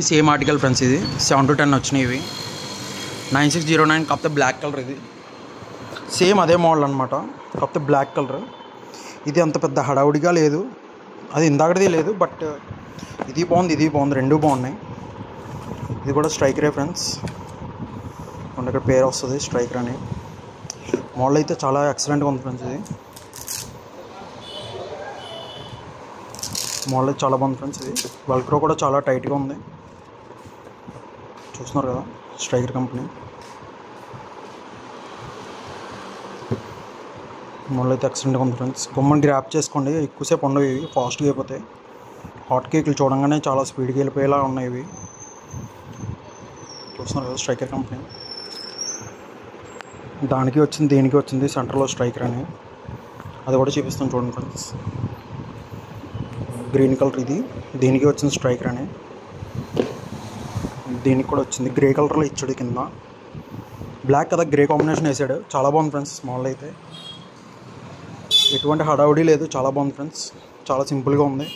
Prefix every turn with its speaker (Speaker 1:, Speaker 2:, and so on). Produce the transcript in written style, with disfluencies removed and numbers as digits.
Speaker 1: Same article friends, ఇది 7 to 10 వచ్చినాయి. ఇవి 9609 కాకపోతే బ్లాక్ కలర్. ఇది సేమ్ అదే మోడల్ అనమాట, కాకపోతే బ్లాక్ కలర్. ఇది అంత పెద్ద హడావుడిగా లేదు, అది ఇందాకదే లేదు, బట్ ఇది బాగుంది, ఇది బాగుంది, రెండు బాగున్నాయి. ఇది కూడా స్ట్రైకరే ఫ్రెండ్స్, ఇక్కడ పేరు వస్తుంది స్ట్రైకర్ అని. మోడల్ అయితే చాలా ఎక్సలెంట్గా ఉంది ఫ్రెండ్స్. ఇది మోడల్ చాలా బాగుంది ఫ్రెండ్స్. ఇది వెల్క్రో కూడా చాలా టైట్గా ఉంది, చూస్తున్నారు కదా. స్ట్రైకర్ కంపెనీ మోడల్ అయితే ఎక్సలెంట్గా ఉంది ఫ్రెండ్స్. గమ్మని గ్రాప్ చేసుకోండి, ఎక్కువసేపు ఉండవు ఇవి, ఫాస్ట్గా అయిపోతాయి. హాట్ కేకులు చూడంగానే చాలా స్పీడ్గా వెళ్ళిపోయేలా ఉన్నాయి ఇవి, చూస్తున్నారు కదా. స్ట్రైకర్ కంపెనీ దానికి వచ్చింది, దేనికి వచ్చింది సెంటర్లో స్ట్రైకర్ అని, అది కూడా చూపిస్తాను చూడండి ఫ్రెండ్స్. గ్రీన్ కలర్, ఇది దీనికి వచ్చింది స్ట్రైకర్ అని, దీనికి కూడా వచ్చింది గ్రే కలర్లో ఇచ్చాడు. కింద బ్లాక్ కదా, గ్రే కాంబినేషన్ వేసాడు. చాలా బాగుంది ఫ్రెండ్స్ మోడల్ అయితే, ఎటువంటి హడావుడి లేదు, చాలా బాగుంది ఫ్రెండ్స్, చాలా సింపుల్గా ఉంది.